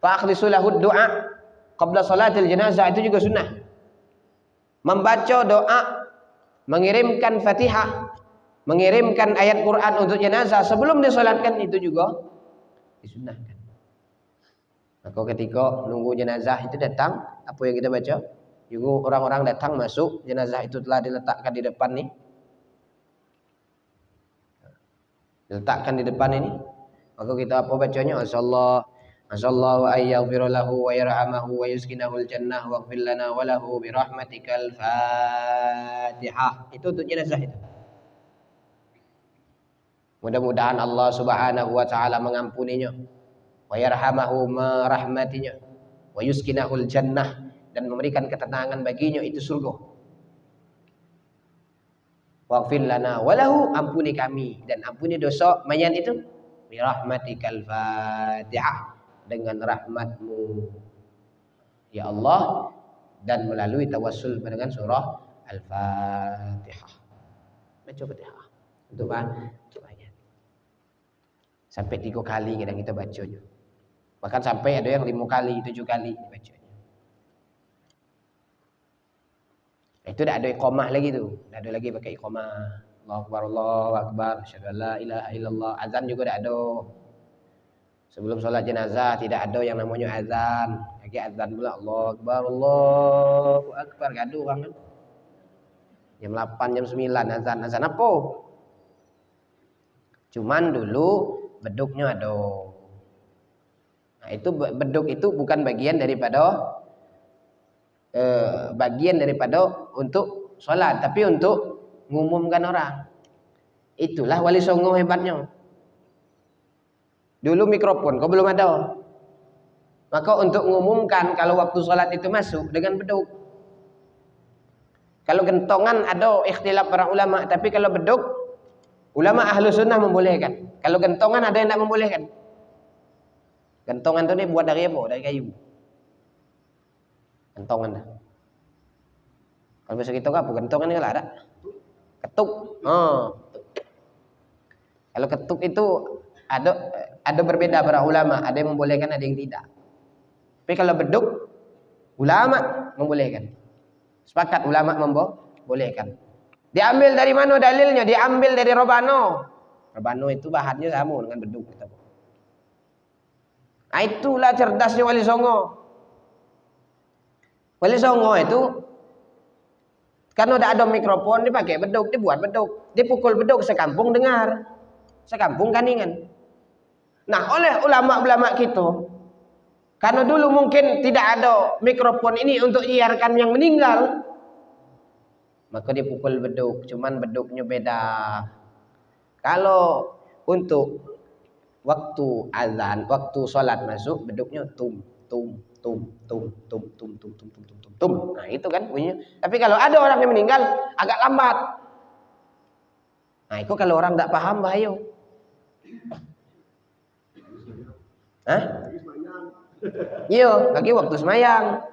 Fa'akhlisu lahu du'a qabla sholatil jenazah, itu juga sunnah. Membaca doa, mengirimkan Fatihah, mengirimkan ayat Quran untuk jenazah sebelum disolatkan, itu juga disunnahkan. Maka ketika nunggu jenazah itu datang, apa yang kita baca? Juga orang-orang datang masuk, jenazah itu telah diletakkan di depan nih. Diletakkan di depan ini, maka kita apa bacanya? Asallahu ayyaghfira lahu wa yarhamahu wa yuskinahul jannah wa ighfir lana wa lahu bi rahmatikal Fatihah. Itu untuk jenazah itu. Mudah-mudahan Allah Subhanahu wa taala mengampuninya, wa yarhamahu, merahmatinya, wa yuskinahul jannah, dan memberikan ketenangan baginya, itu surga. Waghfir lana walahu, ampuni kami dan ampuni dosa mayat itu, bi rahmatikal Fatihah, dengan rahmatmu ya Allah, dan melalui tawassul dengan surah Al-Fatihah. Baca Fatihah. Untuk ayat. Sampai 3 kali kadang kita bacanya. Bahkan sampai ada yang 5 kali, 7 kali bacanya. Itu dah ada iqamah lagi tu. Dah ada lagi pakai iqamah. Allahu Akbar, Allahu Akbar, asyhadu an la ilaha illallah. Azan juga dah ada. Sebelum solat jenazah tidak ada yang namanya azan. Lagi azan pula Allahu Akbar, Allahu Akbar. Gaduh orang kan. Jam 8, jam 9 azan. Azan apa? Cuman dulu beduknya ada. Nah, itu beduk itu bukan bagian daripada untuk sholat, tapi untuk mengumumkan orang. Itulah Wali Songo hebatnya. Dulu mikrofon kok belum ada. Maka untuk mengumumkan kalau waktu sholat itu masuk dengan beduk. Kalau gentongan ada ikhtilaf para ulama, tapi kalau beduk ulama ahlu sunnah membolehkan. Kalau gentongan ada yang tidak membolehkan. Gentongan itu buat dari apa? Dari kayu. Gentongan dah. Kalau besok kita apa? Gentongan ini ada. Ketuk. Kalau ketuk itu ada berbeda para ulama. Ada yang membolehkan, ada yang tidak. Tapi kalau beduk, ulama membolehkan. Sepakat ulama membolehkan. Diambil dari mana dalilnya? Diambil dari Robano. Robano itu bahannya sama dengan beduk. Nah, itulah cerdasnya Wali Songo. Wali Songo itu karena tidak ada mikrofon, dia pakai beduk, dia buat beduk, dia pukul beduk sekampung dengar, sekampung kaningan. Nah, oleh ulama-ulama kita, karena dulu mungkin tidak ada mikrofon ini untuk nyiarkan yang meninggal, maka dia pukul beduk, cuman beduknya beda. Kalau untuk waktu azan, waktu sholat masuk, beduknya tum. Nah, itu kan bunyinya. Tapi kalau ada orang yang meninggal agak lambat. Nah, itu kalau orang tidak paham bahaya. Hah? Iya, bagi waktu semayang.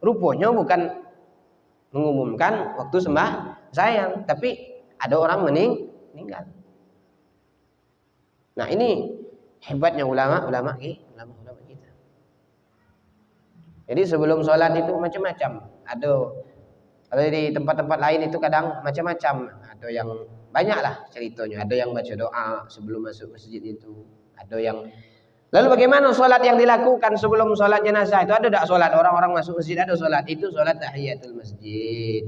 Rupanya bukan mengumumkan waktu sayang, tapi ada orang meninggal. Nah, ini hebatnya ulama kita. Jadi sebelum sholat itu macam-macam. Ada kalau di tempat-tempat lain itu kadang macam-macam. Ada yang banyak lah ceritanya. Ada yang baca doa sebelum masuk masjid itu. Ada yang lalu bagaimana sholat yang dilakukan sebelum sholat jenazah itu? Ada tak sholat orang-orang masuk masjid ada sholat? Itu sholat tahiyatul masjid.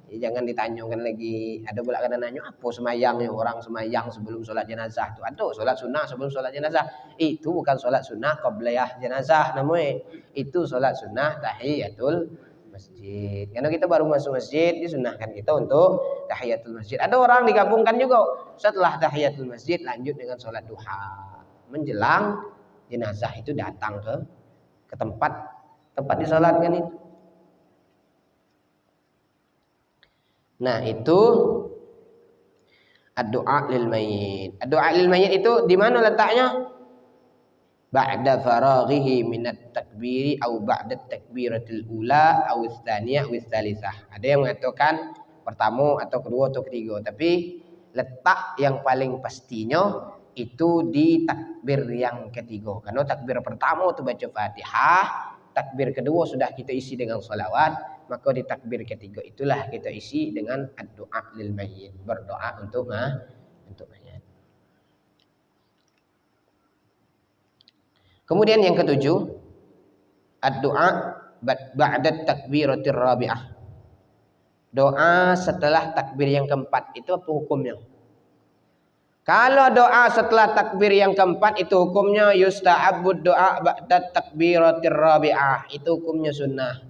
Jadi jangan ditanyakan lagi. Ada pula kadang nanya apa semayangnya orang semayang sebelum sholat jenazah itu? Ada sholat sunnah sebelum sholat jenazah. Itu bukan sholat sunnah qabliyah jenazah namanya. Itu sholat sunnah tahiyatul masjid. Karena kita baru masuk masjid, disunnahkan kita untuk tahiyatul masjid. Ada orang digabungkan juga setelah tahiyatul masjid lanjut dengan sholat duha. Menjelang jenazah itu datang ke tempat disolatkan itu. Nah, itu ad-du'a lil mayyit. Ad-du'a lil mayyit itu di mana letaknya? Ba'da faraghihi minat takbiri atau ba'da takbiratul ula atau tsaniyah atau tsalisah. Ada yang mengatakan pertama atau kedua atau ketiga, tapi letak yang paling pastinya itu di takbir yang ketiga. Karena takbir pertama itu baca Fatihah, takbir kedua sudah kita isi dengan sholawat, maka di takbir ketiga itulah kita isi dengan ad-du'a lil mayyit, berdoa untuk mayat. Kemudian yang ketujuh, ad-du'a ba'da takbiratir rabi'ah. Doa setelah takbir yang keempat itu apa hukumnya? Kalau doa setelah takbir yang keempat itu hukumnya yusta'abbud doa ba'da takbiratir rabi'ah. Itu hukumnya sunnah.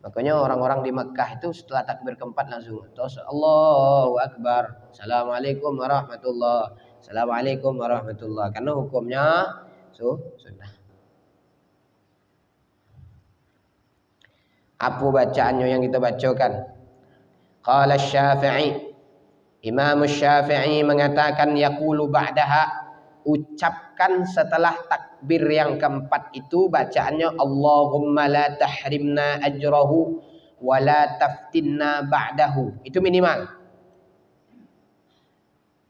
Makanya orang-orang di Makkah itu setelah takbir keempat langsung Allahu Akbar. Assalamualaikum warahmatullahi. Assalamualaikum warahmatullahi. Karena hukumnya sunnah. Apa bacaannya yang kita bacakan? Qala Syafi'i. Imam Syafi'i mengatakan yaqulu ba'daha, ucapkan setelah takbir yang keempat itu bacaannya Allahumma la tahrimna ajrahu wala taftinna ba'dahu. Itu minimal.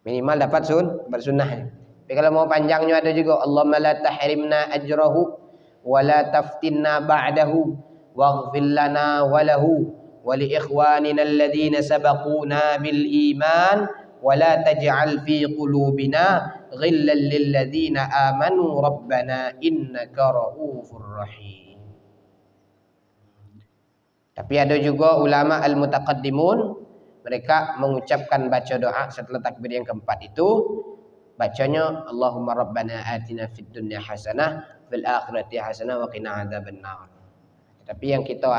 Minimal dapat sunnahnya. Tapi kalau mau panjangnya ada juga Allahumma la tahrimna ajrahu wala taftinna ba'dahu waghfir lana wa lahu wa li ikhwanina alladhina sabaquna bil iman wala taj'al fi qulubina ghillan lil ladzina amanu rabbana innaka ra'ufur rahim. Tapi ada juga ulama al-mutaqaddimun, mereka mengucapkan baca doa setelah takbir yang keempat itu, bacanya Allahumma rabbana atina fid dunya hasanah fil akhirati hasanah wa qina adzabannar. Tapi yang kita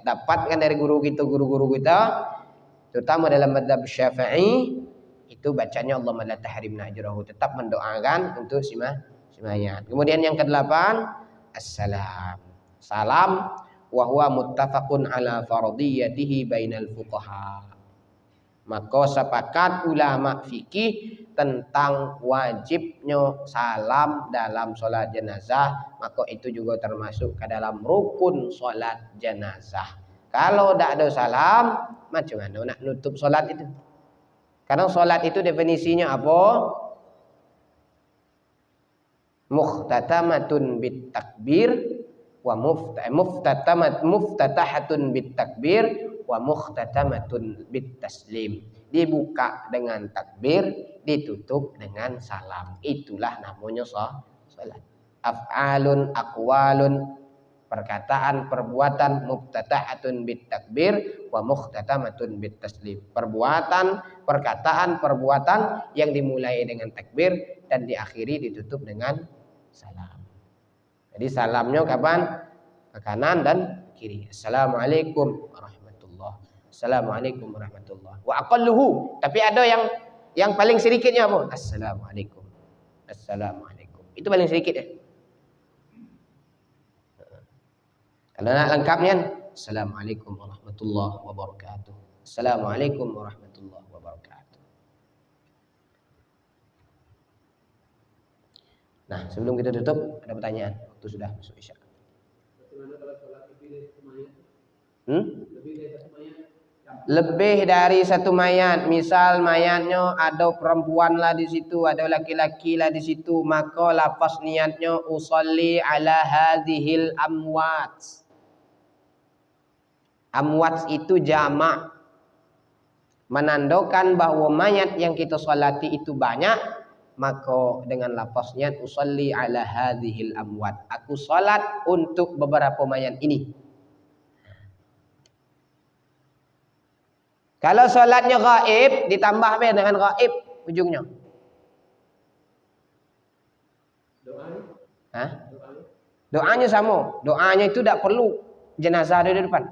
dapatkan dari guru-guru kita, terutama dalam mazhab Syafi'i, itu bacanya Allahumma la tahrimna ajrahu, tetap mendoakan untuk semayat. Kemudian yang kedelapan, assalam. Salam wa huwa muttafaqun ala fardiyatihi bainal fuqaha. Maka sepakat ulama fikih tentang wajibnya salam dalam sholat jenazah, maka itu juga termasuk ke dalam rukun sholat jenazah. Kalau tidak ada salam, macam mana nak nutup sholat itu? Karena sholat itu definisinya apa? Muhtatamatun bit takbir wa muftatahatun bit takbir wa muhtatamatun bit taslim. Dibuka dengan takbir, ditutup dengan salam. Itulah namanya salat. Af'alun aqwalun, perkataan perbuatan, muftatahatun bit takbir wa muhtatamatun bit taslim. Perbuatan, perkataan, perbuatan yang dimulai dengan takbir dan diakhiri ditutup dengan salam. Jadi salamnya kapan? Ke kanan dan kiri. Assalamualaikum warahmatullahi. Assalamualaikum warahmatullahi. Wa aqalluhu, tapi ada yang paling sedikitnya apa? Assalamualaikum. Assalamualaikum. Itu paling sedikit ya. Kalau nak lengkapnya, Assalamualaikum warahmatullahi wabarakatuh. Assalamualaikum warahmatullahi wabarakatuh. Nah, sebelum kita tutup, ada pertanyaan. Waktu sudah masuk isya. Bagaimana kalau sholat lebih dari satu mayat? Lebih dari satu mayat. Misal mayatnya ada perempuan lah di situ, ada laki-laki lah di situ, maka lafaz niatnya usolli ala hadhil amwat. Amwat itu jamak, menandakan bahwa mayat yang kita solati itu banyak, maka dengan lafaznya usolli ala hadhil amwat, aku salat untuk beberapa mayat ini. Kalau salatnya ghaib, ditambah dengan ghaib ujungnya. Doanya sama. Doanya itu tidak perlu jenazah ada di depan.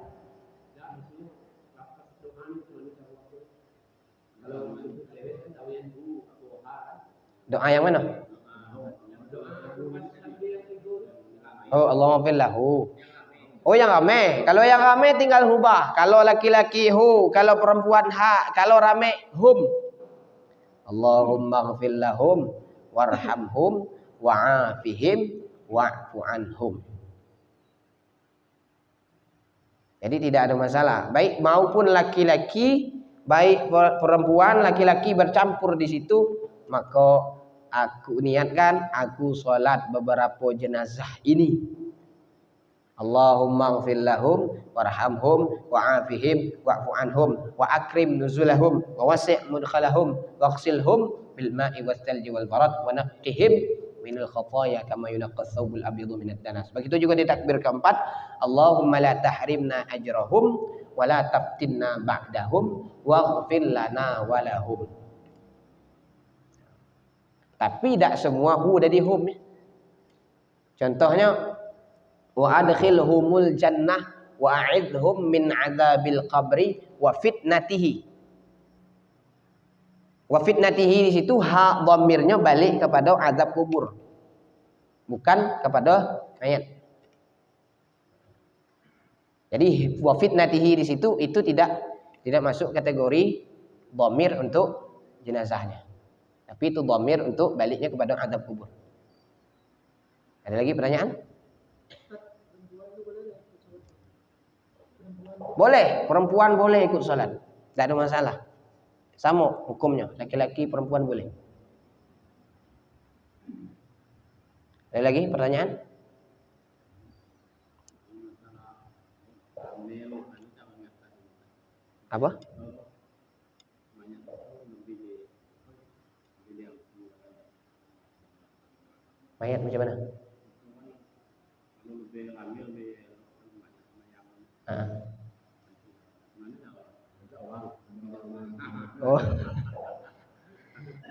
Doa yang mana? Oh, Allahumma fir lahu. Oh, yang ramai. Kalau yang ramai tinggal hubah. Kalau laki-laki hu, kalau perempuan ha, kalau ramai hum. Allahumma ghfir lahum warhamhum wa'afihim wa'fu anhum. Jadi tidak ada masalah. Baik maupun laki-laki, baik perempuan, laki-laki bercampur di situ, maka aku niatkan aku sholat beberapa jenazah ini. Allahumma ghfir lahum warhamhum wa'afihim wa'fu anhum wa akrim nuzulahum wa wasi' mudkhalahum waghsilhum bil ma'i was thalji wal barad wa naqqihim minal khataaya kama yunaqqas thawbul abyadu minad danas. Begitu juga di takbir keempat, Allahumma la tahrimna ajrahum wa la taftinna ba'dahum waghfir lana wa lahum. Tapi tidak semua hu dari hum. Contohnya wa adkhilhumul jannah wa a'idhum min adzabil qabri wa fitnatihi. Wa fitnatihi di situ ha dhamirnya balik kepada azab kubur. Bukan kepada mayat. Jadi wa fitnatihi di situ itu tidak masuk kategori dhamir untuk jenazahnya. Tapi itu dhamir untuk baliknya kepada azab kubur. Ada lagi pertanyaan? Boleh, perempuan boleh ikut sholat, tidak ada masalah. Sama hukumnya, laki-laki perempuan boleh. Ada lagi pertanyaan? Apa? Mayat macam mana? Oh,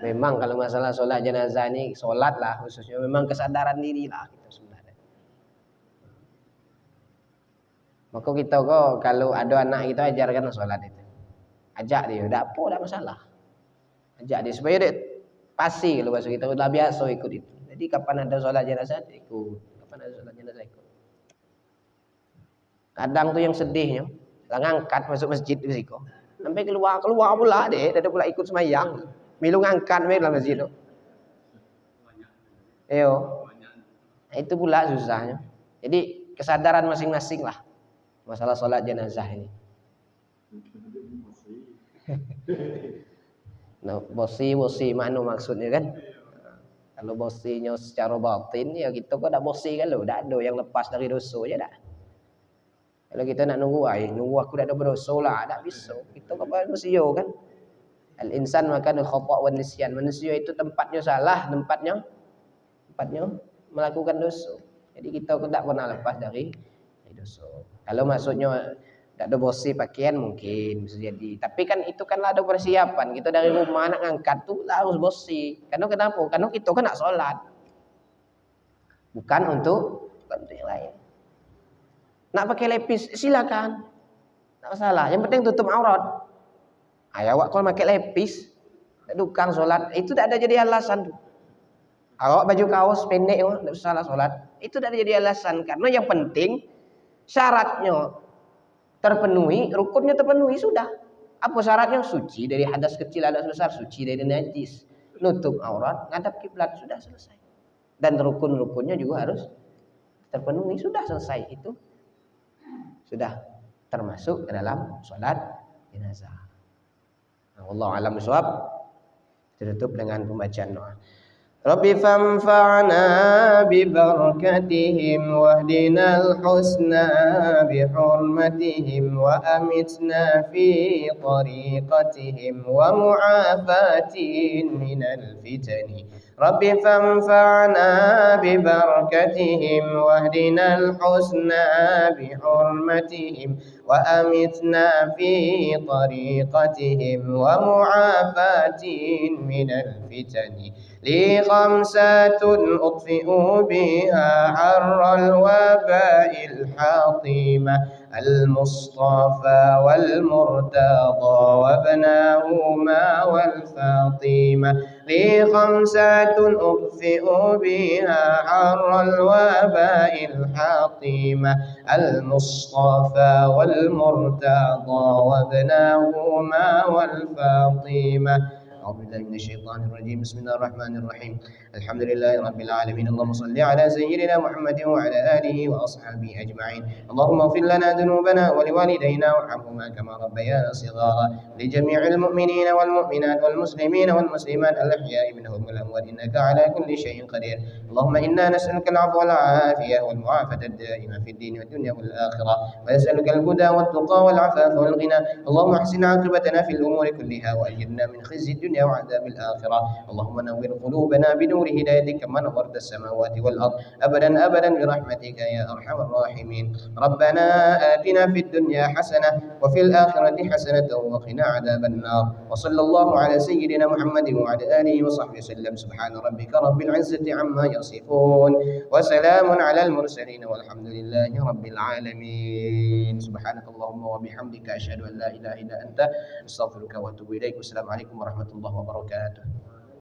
memang kalau masalah sholat jenazah ini, sholat lah khususnya, memang kesadaran diri lah kita sebenarnya. Maka kita kok kalau ada anak kita ajarkan sholat itu, ajak dia, tidak apa, tidak masalah. Ajak dia supaya dia pasti kalau bahasa kita udah biasa ikut itu. Jadi kapan ada sholat jenazah ikut, kapan ada sholat jenazah ikut. Kadang tuh yang sedihnya, lah ngangkat masuk masjid risiko, sampai keluar pula deh, ada pula ikut semayang, milu ngangkat dalam masjid tuh. Yo, itu pula susahnya. Jadi kesadaran masing-masing lah masalah sholat jenazah ini. Nah, bosi mana maksudnya kan? Kalau bosinya secara batin ya kita kok dak bosi kan lo, dak ada yang lepas dari dosa aja dak. Kalau kita nak nunggu aku dak ada berdosa lah, dak bisa. Kita kok manusia kan. Al insan makan khata' wan nisyan. Manusia itu tempatnya salah, tempatnya melakukan dosa. Jadi kita kok dak pernah lepas dari dosa. Kalau maksudnya tak ada bosi pakaian mungkin bisa jadi. Tapi kan itu kan ada persiapan. Kita dari rumah nak ngangkat tuh harus bosi. Karena kenapa? Karena kita kan nak sholat. Bukan untuk yang lain. Nak pakai lepis silakan. Tak masalah. Yang penting tutup aurat. Awak kalau pakai lepis, dukang sholat, itu tak ada jadi alasan. Awak baju kaos pendek, tak salah sholat. Itu tak ada jadi alasan. Karena yang penting syaratnya terpenuhi, rukunnya terpenuhi, sudah. Apa syaratnya? Suci dari hadas kecil, hadas besar, suci dari najis, nutup aurat, ngadap kiblat, sudah selesai. Dan rukun-rukunnya juga harus terpenuhi, sudah selesai. Itu sudah termasuk ke dalam sholat jenazah. Wallahu a'lam bishawab. Ditutup dengan pembacaan doa. Rabbi fanfa'na bi barakatihim wahdinal husna bi hurmatihim wa amitna fi tariqatihim wa mu'afatin minal fitani. Rabbi fanfa'na bi barakatihim wahdinal husna bi hurmatihim wa amitna fi tariqatihim wa mu'afatin minal fitani. Li khamsatun utfi'u biha harral waba'il hatimah al-mustafa wal murtada wa ibnahuma wal fatimah. Li khamsatun utfi'u biha harral waba'il hatimah al-mustafa wal murtada wa ibnahuma wal fatimah. أعوذ بالله من الشيطان الرجيم بسم الله الرحمن الرحيم الحمد لله رب العالمين اللهم صل على سيدنا محمد وعلى آله وأصحابه أجمعين اللهم اغفر لنا ذنوبنا ولوالدينا وارحمهما كما ربيانا صغارا لجميع المؤمنين والمؤمنات والمسلمين والمسلمات الأحياء منهم والأموات إنك على كل شيء قدير اللهم إنا نسألك العفو والعافية والمعافاة الدائمة في الدين والدنيا والآخرة ونسألك الهدى والتقى والعفاف والغنى اللهم احسن عاقبتنا في الأمور كلها وأجرنا من خزي الدنيا وعذاب الآخرة اللهم نور قلوبنا بنور هدايتك كما نورت السماوات والأرض أبدا برحمتك يا أرحم الراحمين ربنا آتنا في الدنيا حسنة وفي الآخرة حسنة وقنا عذاب النار وصلى الله على سيدنا محمد وعلى آله وصحبه وسلم سبحان ربك رب العزة عما يصفون وسلام على المرسلين والحمد لله رب العالمين سبحانك اللهم وبحمدك أشهد أن لا إله إلا أنت أستغفرك وأتوب إليك والسلام عليكم ورحمة الله وبركاته.